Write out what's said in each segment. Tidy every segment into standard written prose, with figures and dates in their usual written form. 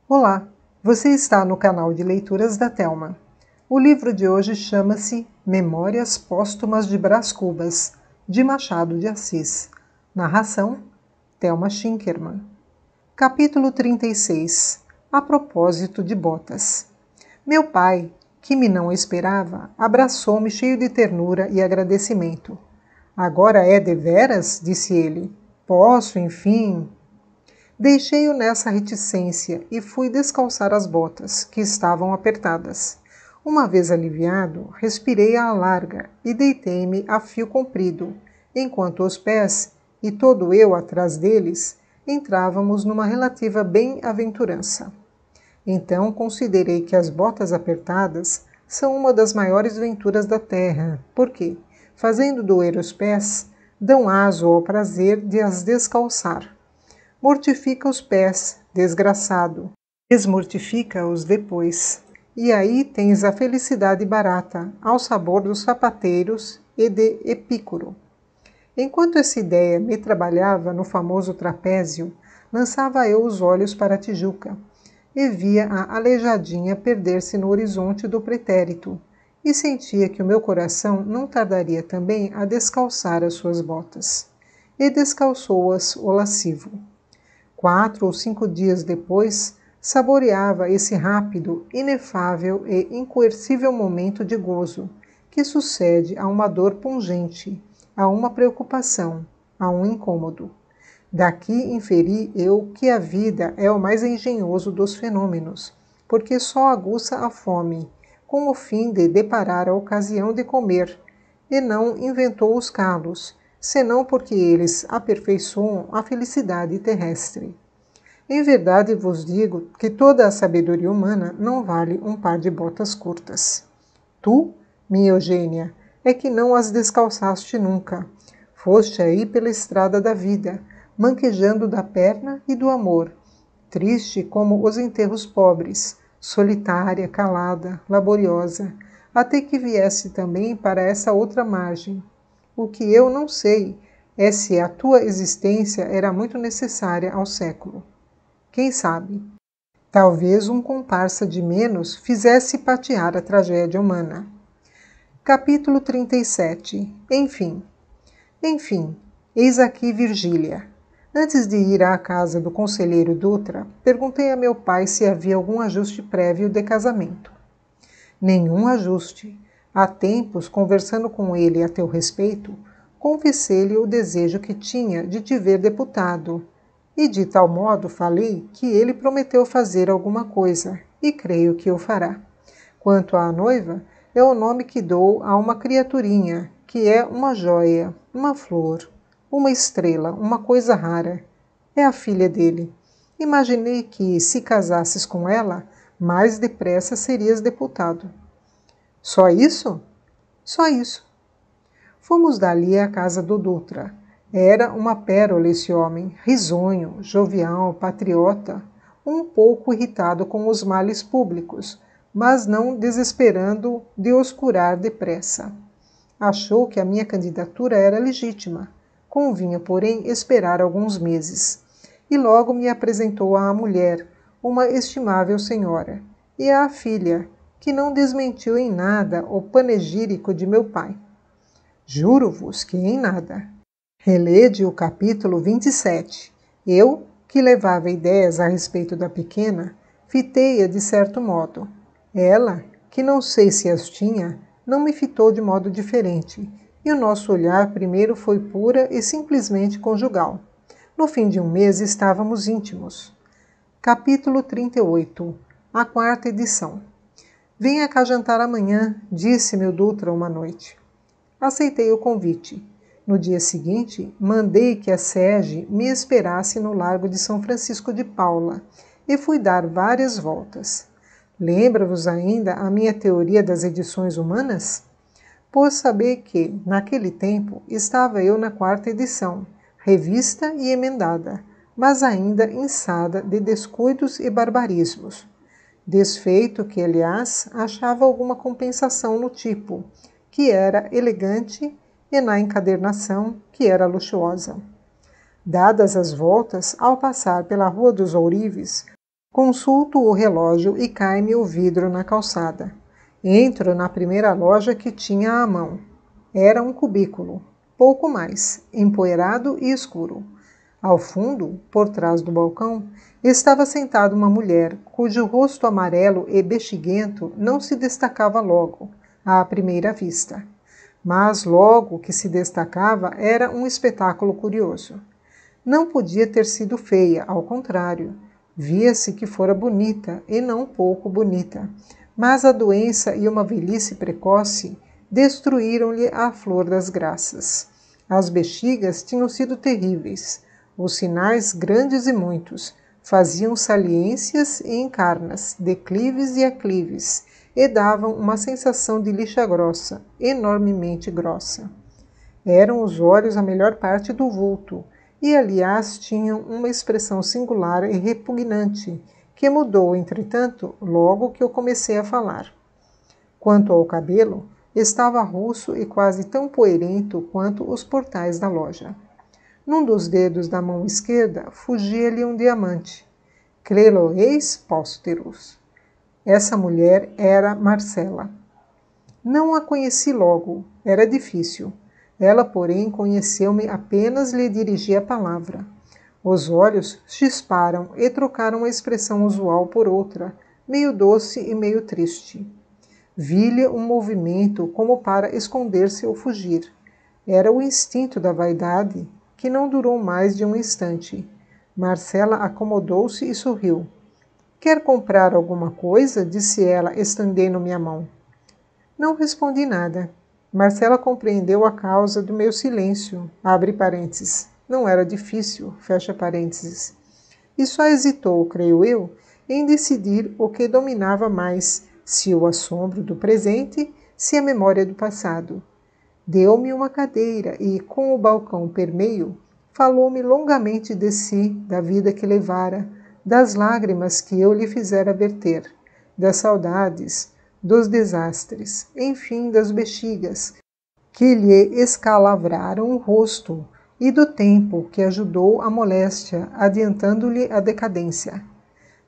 Olá, você está no canal de leituras da Thelma. O livro de hoje chama-se Memórias Póstumas de Brás Cubas, de Machado de Assis. Narração, Thelma Schinkerman. Capítulo 36. A propósito de botas. Meu pai, que me não esperava, abraçou-me cheio de ternura e agradecimento. Agora é deveras? Disse ele. Posso, enfim... Deixei-o nessa reticência e fui descalçar as botas, que estavam apertadas. Uma vez aliviado, respirei à larga e deitei-me a fio comprido, enquanto os pés, e todo eu atrás deles, entrávamos numa relativa bem-aventurança. Então considerei que as botas apertadas são uma das maiores venturas da terra, porque, fazendo doer os pés, dão aso ao prazer de as descalçar. Mortifica os pés, desgraçado. Desmortifica-os depois. E aí tens a felicidade barata, ao sabor dos sapateiros e de Epícoro. Enquanto essa ideia me trabalhava no famoso trapézio, lançava eu os olhos para a Tijuca e via a aleijadinha perder-se no horizonte do pretérito, e sentia que o meu coração não tardaria também a descalçar as suas botas. E descalçou-as o lascivo. 4 ou 5 dias depois, saboreava esse rápido, inefável e incoercível momento de gozo, que sucede a uma dor pungente, a uma preocupação, a um incômodo. Daqui inferi eu que a vida é o mais engenhoso dos fenômenos, porque só aguça a fome, com o fim de deparar a ocasião de comer, e não inventou os calos, senão porque eles aperfeiçoam a felicidade terrestre. Em verdade vos digo que toda a sabedoria humana não vale um par de botas curtas. Tu, minha Eugênia, é que não as descalçaste nunca. Foste aí pela estrada da vida, manquejando da perna e do amor, triste como os enterros pobres, solitária, calada, laboriosa, até que viesse também para essa outra margem. O que eu não sei é se a tua existência era muito necessária ao século. Quem sabe? Talvez um comparsa de menos fizesse patear a tragédia humana. Capítulo 37. Enfim, eis aqui Virgília. Antes de ir à casa do conselheiro Dutra, perguntei a meu pai se havia algum ajuste prévio de casamento. Nenhum ajuste. Há tempos, conversando com ele a teu respeito, confessei-lhe o desejo que tinha de te ver deputado, e de tal modo falei que ele prometeu fazer alguma coisa, e creio que o fará. Quanto à noiva, é o nome que dou a uma criaturinha, que é uma joia, uma flor, uma estrela, uma coisa rara. É a filha dele. Imaginei que, se casasses com ela, mais depressa serias deputado. Só isso? Só isso. Fomos dali à casa do Dutra. Era uma pérola esse homem, risonho, jovial, patriota, um pouco irritado com os males públicos, mas não desesperando de os curar depressa. Achou que a minha candidatura era legítima. Convinha, porém, esperar alguns meses. E logo me apresentou à mulher, uma estimável senhora, e à filha, que não desmentiu em nada o panegírico de meu pai. Juro-vos que em nada. Relede o capítulo 27. Eu, que levava ideias a respeito da pequena, fitei-a de certo modo. Ela, que não sei se as tinha, não me fitou de modo diferente, e o nosso olhar primeiro foi pura e simplesmente conjugal. No fim de um mês estávamos íntimos. Capítulo 38. A quarta edição. Venha cá jantar amanhã, disse-me o Dutra uma noite. Aceitei o convite. No dia seguinte, mandei que a Sege me esperasse no Largo de São Francisco de Paula e fui dar várias voltas. Lembra-vos ainda a minha teoria das edições humanas? Por saber que, naquele tempo, estava eu na quarta edição, revista e emendada, mas ainda inçada de descuidos e barbarismos. Desfeito que, aliás, achava alguma compensação no tipo, que era elegante, e na encadernação, que era luxuosa. Dadas as voltas, ao passar pela Rua dos Ourives, Consulto o relógio e cai-me o vidro na calçada. Entro na primeira loja que tinha à mão. Era um cubículo, pouco mais, empoeirado e escuro. Ao fundo, por trás do balcão, estava sentada uma mulher, cujo rosto amarelo e bexiguento não se destacava logo, à primeira vista. Mas logo que se destacava era um espetáculo curioso. Não podia ter sido feia, ao contrário. Via-se que fora bonita, e não pouco bonita. Mas a doença e uma velhice precoce destruíram-lhe a flor das graças. As bexigas tinham sido terríveis. Os sinais, grandes e muitos, faziam saliências e encarnas, declives e aclives, e davam uma sensação de lixa grossa, enormemente grossa. Eram os olhos a melhor parte do vulto, e aliás tinham uma expressão singular e repugnante, que mudou, entretanto, logo que eu comecei a falar. Quanto ao cabelo, estava russo e quase tão poeirento quanto os portais da loja. Num dos dedos da mão esquerda fugia-lhe um diamante. Creloeis pósteros. Essa mulher era Marcela. Não a conheci logo, era difícil. Ela, porém, conheceu-me apenas lhe dirigi a palavra. Os olhos chisparam e trocaram a expressão usual por outra, meio doce e meio triste. Vi-lhe um movimento como para esconder-se ou fugir. Era o instinto da vaidade, que não durou mais de um instante. Marcela acomodou-se e sorriu. Quer comprar alguma coisa? Disse ela, estendendo-me a mão. Não respondi nada. Marcela compreendeu a causa do meu silêncio. Abre parênteses. Não era difícil, fecha parênteses. E só hesitou, creio eu, em decidir o que dominava mais, se o assombro do presente, se a memória do passado. Deu-me uma cadeira e, com o balcão permeio, falou-me longamente de si, da vida que levara, das lágrimas que eu lhe fizera verter, das saudades, dos desastres, enfim, das bexigas, que lhe escalavraram o rosto, e do tempo que ajudou a moléstia, adiantando-lhe a decadência.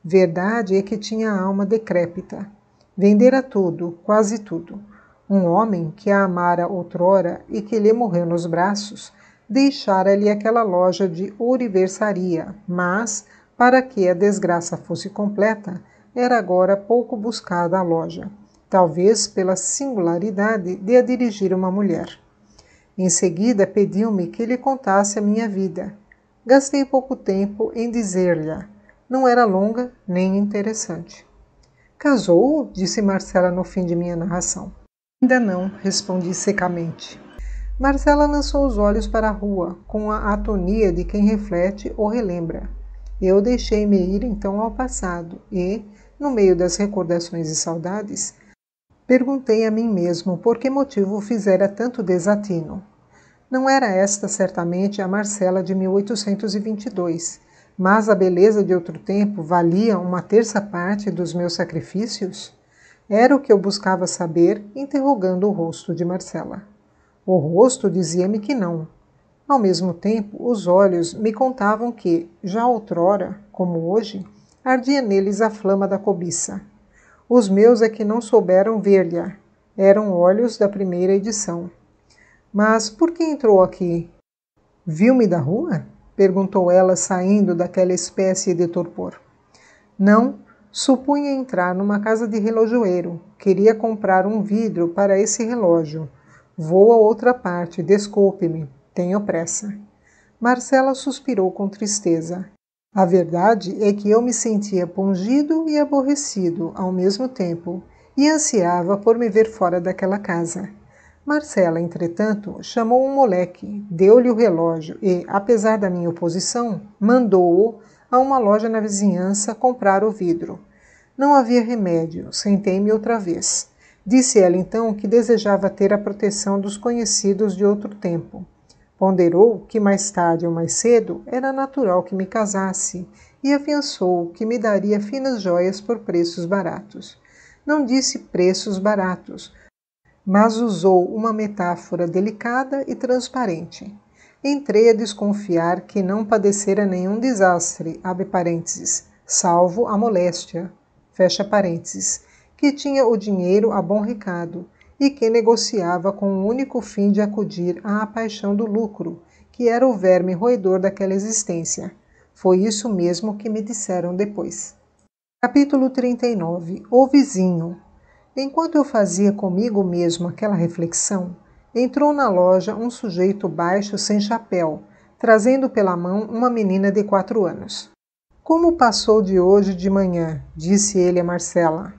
Verdade é que tinha a alma decrépita. Vendera tudo, quase tudo. Um homem que a amara outrora e que lhe morreu nos braços, deixara-lhe aquela loja de ouriversaria, mas, para que a desgraça fosse completa, era agora pouco buscada a loja, talvez pela singularidade de a dirigir uma mulher. Em seguida pediu-me que lhe contasse a minha vida. Gastei pouco tempo em dizer-lhe. Não era longa nem interessante. Casou? Disse Marcela no fim de minha narração. Ainda não, respondi secamente. Marcela lançou os olhos para a rua, com a atonia de quem reflete ou relembra. Eu deixei-me ir então ao passado e, no meio das recordações e saudades, perguntei a mim mesmo por que motivo fizera tanto desatino. Não era esta certamente a Marcela de 1822, mas a beleza de outro tempo valia uma terça parte dos meus sacrifícios? Era o que eu buscava saber, interrogando o rosto de Marcela. O rosto dizia-me que não. Ao mesmo tempo, os olhos me contavam que, já outrora, como hoje, ardia neles a flama da cobiça. Os meus é que não souberam ver-lhe. Eram olhos da primeira edição. Mas por que entrou aqui? Viu-me da rua? Perguntou ela, saindo daquela espécie de torpor. Não, supunha entrar numa casa de relojoeiro. Queria comprar um vidro para esse relógio. Vou a outra parte, desculpe-me. Tenho pressa. Marcela suspirou com tristeza. A verdade é que eu me sentia pungido e aborrecido ao mesmo tempo e ansiava por me ver fora daquela casa. Marcela, entretanto, chamou um moleque, deu-lhe o relógio e, apesar da minha oposição, mandou-o a uma loja na vizinhança comprar o vidro. Não havia remédio, sentei-me outra vez. Disse ela então que desejava ter a proteção dos conhecidos de outro tempo. Ponderou que mais tarde ou mais cedo era natural que me casasse e afiançou que me daria finas joias por preços baratos. Não disse preços baratos, mas usou uma metáfora delicada e transparente. Entrei a desconfiar que não padecera nenhum desastre, abre parênteses, salvo a moléstia, fecha parênteses, que tinha o dinheiro a bom recado e que negociava com o único fim de acudir à paixão do lucro, que era o verme roedor daquela existência. Foi isso mesmo que me disseram depois. Capítulo 39. O vizinho. Enquanto eu fazia comigo mesmo aquela reflexão, entrou na loja um sujeito baixo sem chapéu, trazendo pela mão uma menina de 4 anos. Como passou de hoje de manhã? Disse ele a Marcela.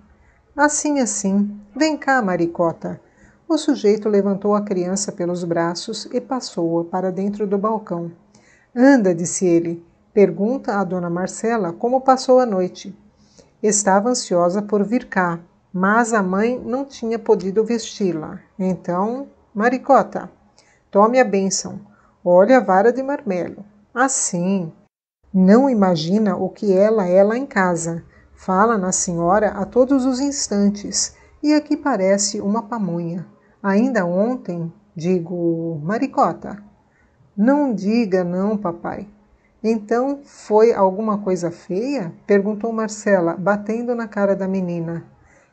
Assim, assim. Vem cá, Maricota. O sujeito levantou a criança pelos braços e passou-a para dentro do balcão. Anda, disse ele. Pergunta à dona Marcela como passou a noite. Estava ansiosa por vir cá, mas a mãe não tinha podido vesti-la. Então, Maricota, tome a bênção. Olha a vara de marmelo. Assim. Não imagina o que ela é lá em casa. Fala na senhora a todos os instantes. E aqui parece uma pamonha. Ainda ontem, digo, Maricota. Não diga não, papai. Então, foi alguma coisa feia? Perguntou Marcela, batendo na cara da menina.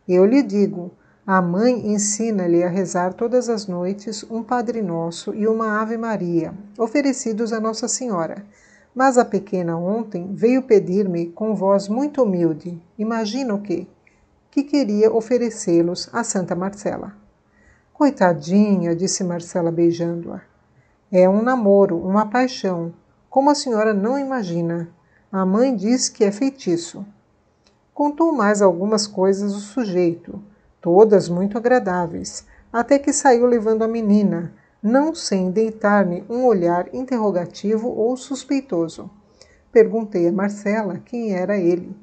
Eu lhe digo, a mãe ensina-lhe a rezar todas as noites um Padre Nosso e uma Ave Maria, oferecidos a Nossa Senhora. Mas a pequena ontem veio pedir-me com voz muito humilde, imagina o quê? Que queria oferecê-los a Santa Marcela. Coitadinha, disse Marcela beijando-a. É um namoro, uma paixão. Como a senhora não imagina. A mãe diz que é feitiço. Contou mais algumas coisas o sujeito, todas muito agradáveis, até que saiu levando a menina, não sem deitar-me um olhar interrogativo ou suspeitoso. Perguntei a Marcela quem era ele.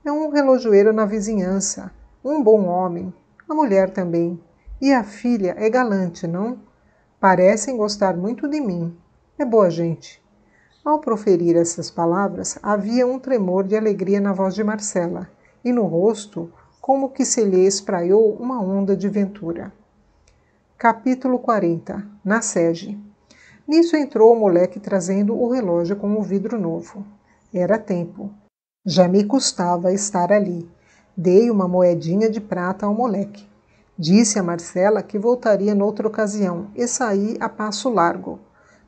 É um relojoeiro na vizinhança, um bom homem, a mulher também. E a filha é galante, não? Parecem gostar muito de mim. É boa gente. Ao proferir essas palavras, havia um tremor de alegria na voz de Marcela, e no rosto, como que se lhe espraiou uma onda de ventura. Capítulo 40. Na sege. Nisso entrou o moleque trazendo o relógio com o vidro novo. Era tempo. Já me custava estar ali. Dei uma moedinha de prata ao moleque. Disse a Marcela que voltaria noutra ocasião e saí a passo largo.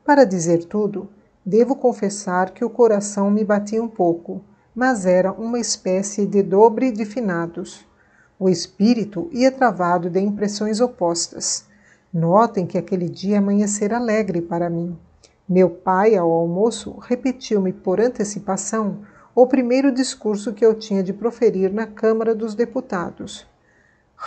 Para dizer tudo, devo confessar que o coração me batia um pouco, mas era uma espécie de dobre de finados. O espírito ia travado de impressões opostas. Notem que aquele dia amanhecera alegre para mim. Meu pai, ao almoço, repetiu-me por antecipação o primeiro discurso que eu tinha de proferir na Câmara dos Deputados.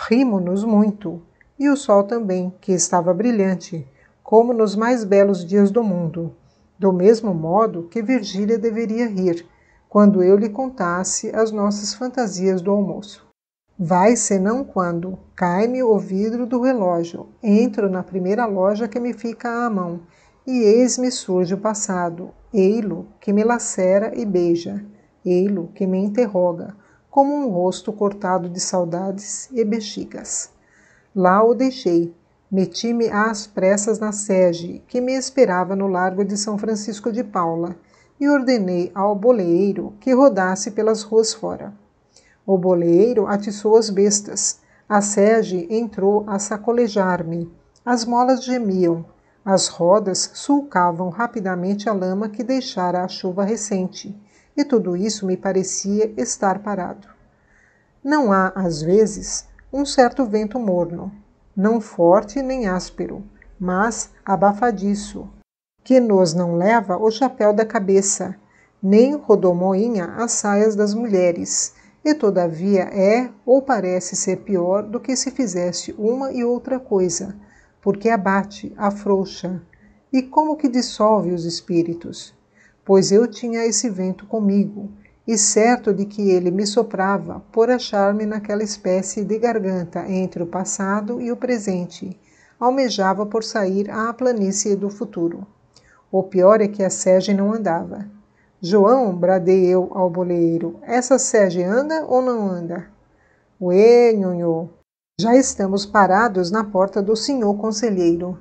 Rimo-nos muito, e o sol também, que estava brilhante, como nos mais belos dias do mundo, do mesmo modo que Virgília deveria rir, quando eu lhe contasse as nossas fantasias do almoço. Vai senão quando cai-me o vidro do relógio, entro na primeira loja que me fica à mão, e eis-me surge o passado, ei-lo que me lacera e beija, ei-lo que me interroga, como um rosto cortado de saudades e bexigas. Lá o deixei, meti-me às pressas na sege, que me esperava no largo de São Francisco de Paula, e ordenei ao boleeiro que rodasse pelas ruas fora. O boleeiro atiçou as bestas, a sege entrou a sacolejar-me, as molas gemiam, as rodas sulcavam rapidamente a lama que deixara a chuva recente, e tudo isso me parecia estar parado. Não há, às vezes, um certo vento morno, não forte nem áspero, mas abafadiço, que nos não leva o chapéu da cabeça, nem rodomoinha as saias das mulheres, e todavia é ou parece ser pior do que se fizesse uma e outra coisa, porque abate, afrouxa, e como que dissolve os espíritos. Pois eu tinha esse vento comigo, e certo de que ele me soprava por achar-me naquela espécie de garganta entre o passado e o presente, almejava por sair à planície do futuro. O pior é que a sege não andava. João, bradei eu ao boleeiro, essa sege anda ou não anda? Ué, nhonhô, já estamos parados na porta do senhor conselheiro.